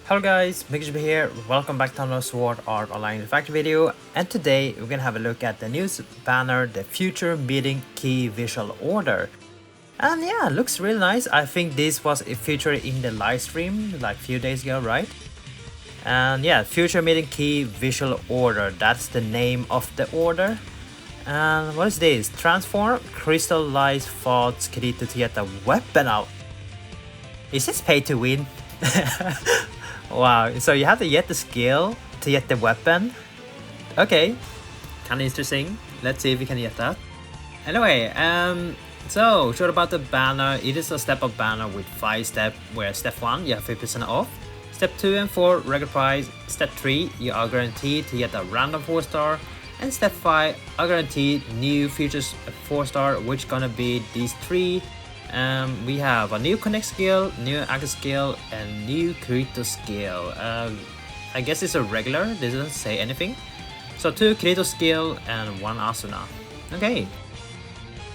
Hello guys, MikuChibi here, welcome back to another Sword Art Online Refactor video, and today we're gonna have a look at the news banner, the Future Meeting Key Visual Order. And yeah, looks really nice. I think this was featured in the live stream like a few days ago, right? And yeah, Future Meeting Key Visual Order, that's the name of the order. And what is this? Transform Crystallized thoughts Kirito to get a weapon out. Is this pay to win? Wow, so you have to get the skill to get the weapon. Okay, kinda interesting. Let's see if we can get that. Anyway, so short about the banner. It is a step up banner with 5 steps, where step 1 you have 50% off. Step 2 and 4 regular price. Step 3 you are guaranteed to get a random 4-star. And step 5 are guaranteed new features 4-star, which gonna be these 3. We have a new connect skill, new access skill, and new Kirito skill. I guess it's a regular, this doesn't say anything. So 2 Kirito skill and 1 Asuna. Okay.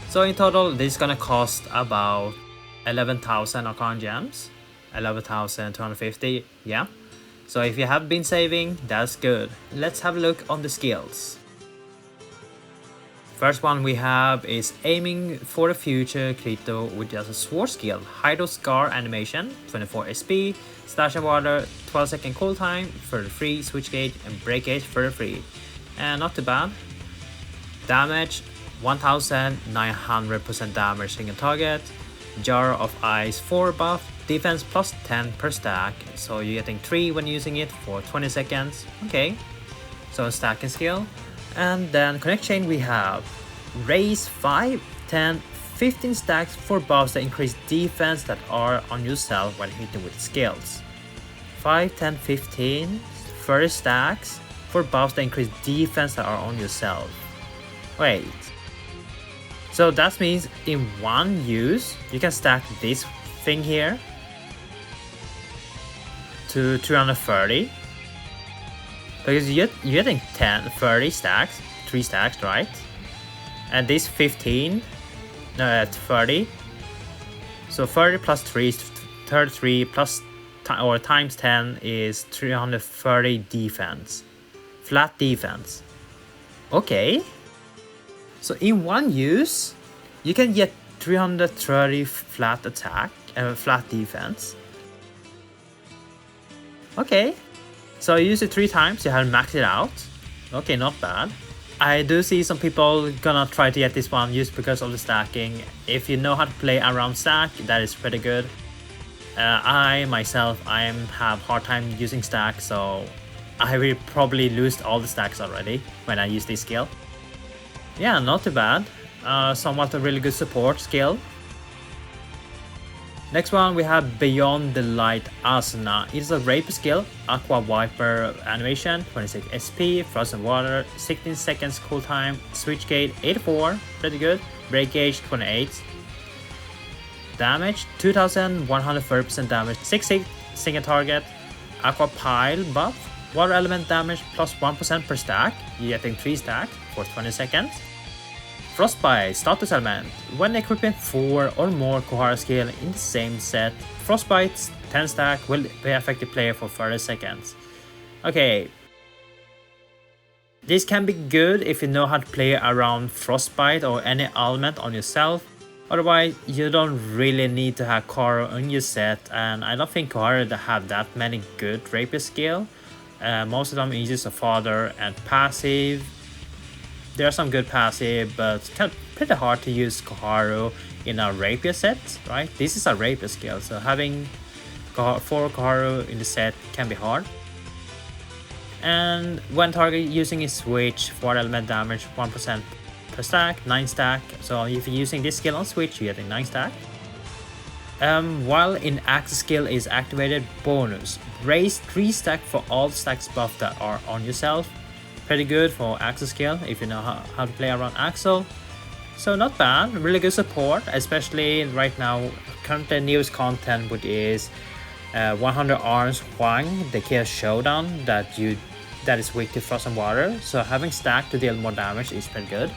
So in total, this is gonna cost about 11,000 Arcana Gems. 11,250, yeah. So if you have been saving, that's good. Let's have a look on the skills. First one we have is Aiming for the Future Kirito, which has a sword skill, Hydro Scar animation, 24 SP, Slash and Water, 12-second cooltime, further free, switch gauge, and break gauge further free. And not too bad. Damage, 1900% damage single target, Jar of Ice 4 buff, defense plus 10 per stack, so you're getting 3 when using it for 20 seconds. Okay, so stacking skill. And then connect chain we have raise 5, 10, 15 stacks for buffs that increase defense that are on yourself when hitting with skills. 5, 10, 15, 30 stacks for buffs that increase defense that are on yourself. Wait. So that means in one use you can stack this thing here to 330. Because you're getting 10, 30 stacks, 3 stacks, right? And this 15, 30. So 30 plus 3 is 33 plus or times 10 is 330 defense. Flat defense. Okay. So in one use, you can get 330 flat attack and flat defense. Okay. So you use it 3 times, you have maxed it out. Okay, not bad. I do see some people gonna try to get this one just because of the stacking. If you know how to play around stack, that is pretty good. I myself, have hard time using stack, so I will probably lose all the stacks already when I use this skill. Yeah, not too bad. Somewhat a really good support skill. Next one we have Beyond the Light Asuna. It is a rape skill, Aqua Viper animation, 26 SP, Frozen Water, 16 seconds cooltime, switch gauge 84, pretty good, break gauge 28. Damage 2130% damage, 6 hit, single target, Aqua Pile buff, water element damage plus 1% per stack, you're getting 3 stacks for 20 seconds. Frostbite status element. When equipping 4 or more Kohara skill in the same set, Frostbite's 10 stack will affect the player for 30 seconds. Okay. This can be good if you know how to play around Frostbite or any element on yourself. Otherwise, you don't really need to have Kohara on your set, and I don't think Kohara have that many good rapier skill. Most of them are just a fodder and passive. There are some good passive, but it's kind of pretty hard to use Koharu in a rapier set, right? This is a rapier skill, so having 4 Koharu in the set can be hard. And when target using a switch, 4 element damage, 1% per stack, 9 stack. So if you're using this skill on switch, you get a 9 stack. While in access skill is activated, bonus. Raise 3 stack for all stacks buff that are on yourself. Pretty good for access skill if you know how to play around Axel. So not bad, really good support, especially right now. Currently newest content which is 100 Arms Huang, the Chaos Showdown that is weak to Frozen Water. So having stack to deal more damage is pretty good.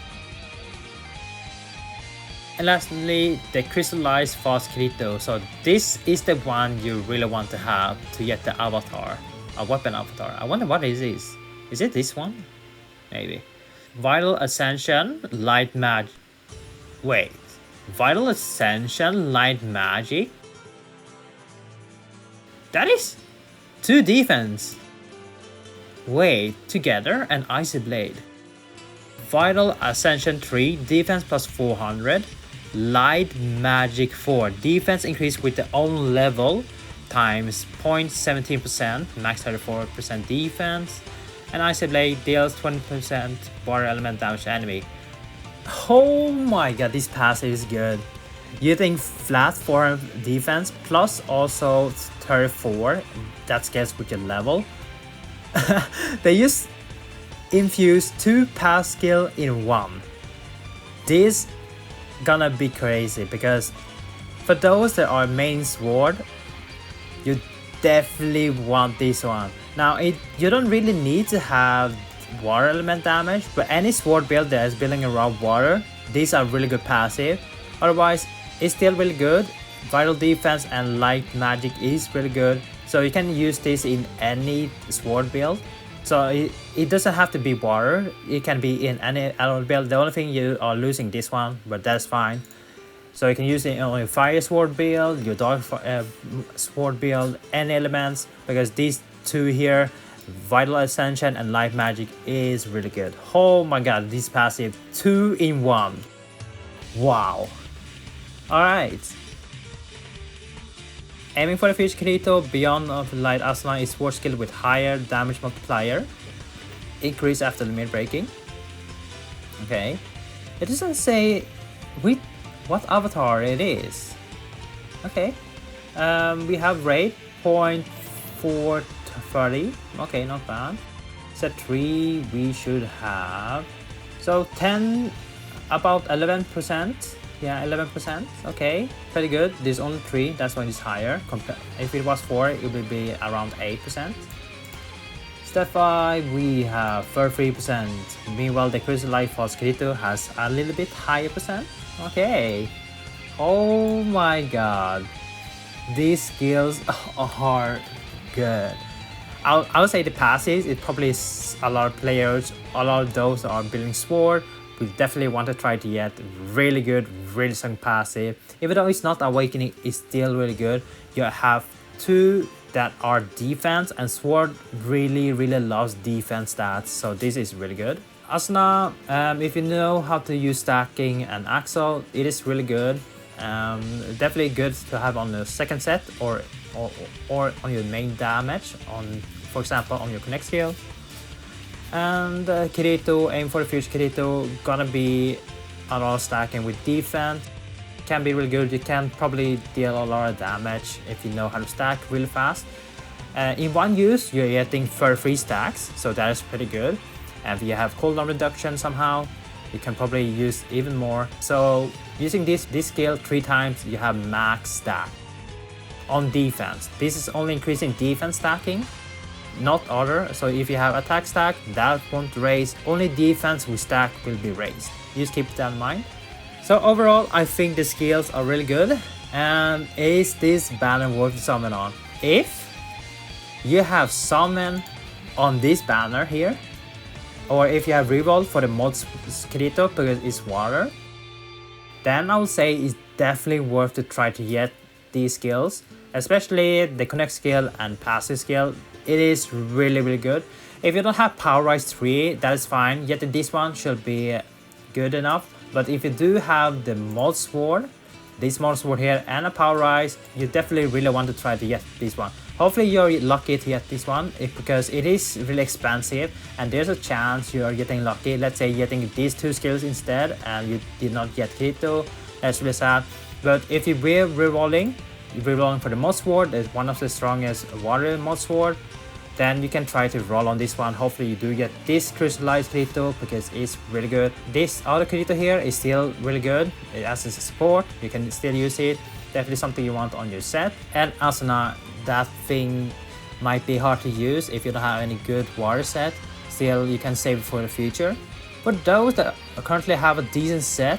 And lastly, the Crystallized Fast Kirito. So this is the one you really want to have to get the avatar, a weapon avatar. I wonder what is this? Is it this one? Maybe. Vital Ascension, Light Magic. Wait, Vital Ascension, Light Magic? That is 2 defense. Wait, together and Icy Blade. Vital Ascension 3, defense plus 400. Light Magic 4, defense increase with the own level times 0.17%, max 34% defense. And Icy Blade deals 20% water element damage to enemy. Oh my god, this passive is good. Using flat 4 defense plus also 34, that scales with your level. They just infuse 2 pass skill in 1. This gonna be crazy because for those that are main sword, you definitely want this one. Now you don't really need to have water element damage, but any sword build that is building around water, these are really good passive. Otherwise, it's still really good. Vital defense and light magic is really good, so you can use this in any sword build. So it doesn't have to be water, it can be in any other build. The only thing you are losing this one, but that's fine. So you can use it on your fire sword build, your dark sword build, any elements, because these 2 here, Vital Ascension and Light Magic, is really good. Oh my god, this passive 2 in 1. Wow. Alright. Aiming for the future Kirito, Beyond of Light Asuna is sword skill with higher damage multiplier. Increase after limit breaking. Okay. It doesn't say with what avatar it is. Okay. We have rate 0.430. Okay, not bad. Set 3 we should have. So 10, about 11%. Yeah, 11%. Okay, pretty good. There's only 3, that's why it's higher. If it was 4, it would be around 8%. Step 5, we have 33%. Meanwhile, the Crystallized Fast Kirito has a little bit higher percent. Okay. Oh my god. These skills are good. I'll say the passives, it probably is a lot of players, a lot of those that are building sword, we definitely want to try to get really good, really strong passive. Even though it's not awakening, it's still really good. You have 2 that are defense, and sword really loves defense stats, so this is really good. Asuna, if you know how to use stacking and axle, it is really good. Definitely good to have on the second set or on your main damage, on, for example, on your connect skill. And Kirito, aim for the future Kirito, gonna be a lot of stacking with defense. Can be really good. You can probably deal a lot of damage if you know how to stack really fast. In one use, you're getting 33 stacks, so that is pretty good. And if you have cooldown reduction somehow, you can probably use even more. So using this skill 3 times, you have max stack. On defense, this is only increasing defense stacking, not other. So if you have attack stack, that won't raise, only defense with stack will be raised. Just keep that in mind. So overall, I think the skills are really good. And is this banner worth to summon on? If you have summon on this banner here, or if you have reroll for the mods Kirito because it's water, then I would say it's definitely worth to try to get these skills, especially the connect skill and passive skill. It is really good. If you don't have power rise 3, that is fine. Yet this one should be good enough. But if you do have the mod sword, this mod sword here, and a power rise, you definitely really want to try to get this one. Hopefully you're lucky to get this one, because it is really expensive and there's a chance you are getting lucky. Let's say you're getting these 2 skills instead and you did not get Kirito. That's really sad. But if you were rerolling for the mod sword, it's one of the strongest water mod sword, then you can try to roll on this one. Hopefully you do get this Crystallized Kirito because it's really good. This other Kirito here is still really good. As a support, you can still use it. Definitely something you want on your set. And Asuna, that thing might be hard to use if you don't have any good water set. Still, you can save it for the future. For those that currently have a decent set,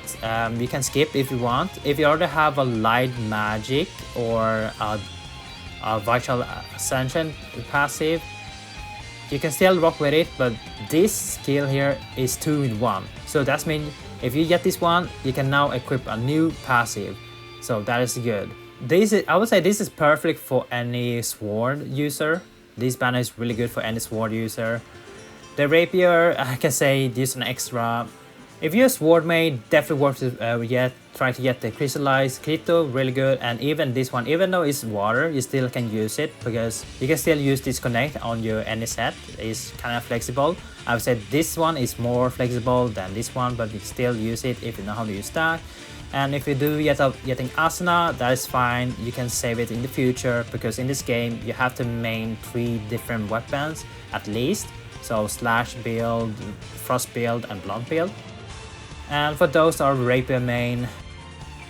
you can skip if you want. If you already have a light magic or a vital ascension passive, you can still rock with it, but this skill here is 2-in-1. So that means if you get this one, you can now equip a new passive. So that is good. I would say this is perfect for any sword user. This banner is really good for any sword user. The rapier, I can say use an extra. If you're a sword maid, definitely worth to try to get the Crystallized. Kirito, really good. And even this one, even though it's water, you still can use it because you can still use disconnect on your any set. It's kind of flexible. I would say this one is more flexible than this one, but you still use it if you know how to use that. And if you do getting Asuna, that is fine. You can save it in the future because in this game you have to main 3 different weapons at least. So slash build, frost build, and blunt build. And for those that are rapier main,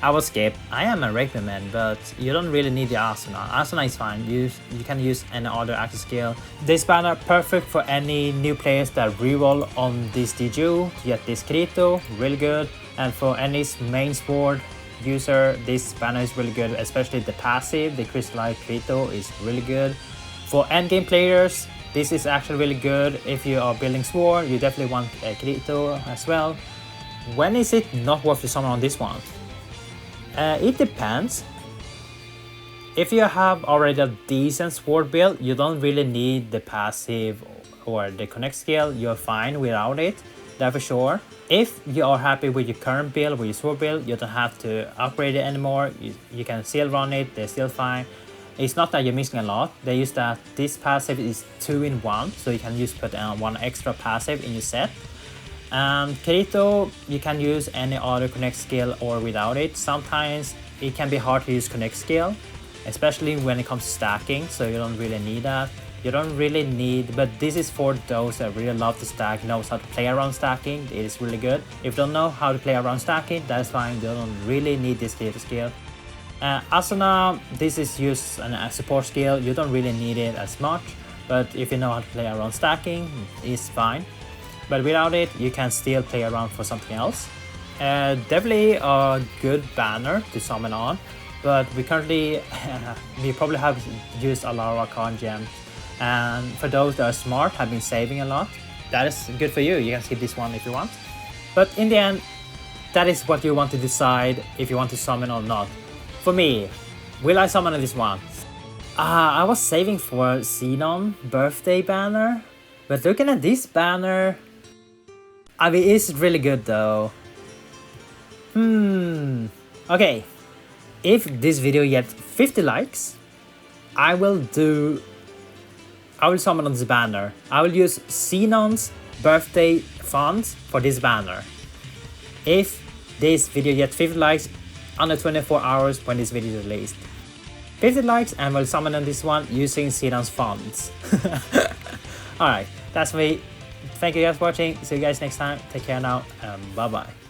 I will skip. I am a rapier man, but you don't really need the Asuna. Asuna is fine. You can use any other active skill. This banner perfect for any new players that reroll on this Diju to get this Kirito, really good. And for any main sword user, this banner is really good, especially the passive, the Crystallized Kirito is really good. For endgame players, this is actually really good. If you are building sword, you definitely want a Kirito as well. When is it not worth to summon on this one? It depends. If you have already a decent sword build, you don't really need the passive or the connect skill. You're fine without it, that for sure. If you are happy with your current build, with your sword build, you don't have to upgrade it anymore. You can still run it, they're still fine. It's not that you're missing a lot. They use that this passive is 2-in-1, so you can put one extra passive in your set. And Kirito, you can use any other connect skill or without it. Sometimes it can be hard to use connect skill, especially when it comes to stacking, so you don't really need that. You don't really need, but this is for those that really love to stack, knows how to play around stacking. It is really good. If you don't know how to play around stacking, that's fine. You don't really need this Kirito skill. Asuna, this is used as a support skill. You don't really need it as much, but if you know how to play around stacking, it's fine. But without it, you can still play around for something else. Definitely a good banner to summon on, but we currently we probably have used a lot of our con gems. And for those that are smart, have been saving a lot. That is good for you. You can skip this one if you want. But in the end, that is what you want to decide if you want to summon or not. For me, will I summon this one? I was saving for Xenon birthday banner, but looking at this banner, I mean, it's really good though. Okay, if this video gets 50 likes, I will summon on this banner. I will use Xenon's birthday funds for this banner. If this video gets 50 likes under 24 hours when this video is released. 50 likes and we'll summon on this one using Xenon's funds. Alright, that's me. Thank you guys for watching. See you guys next time. Take care now and bye bye.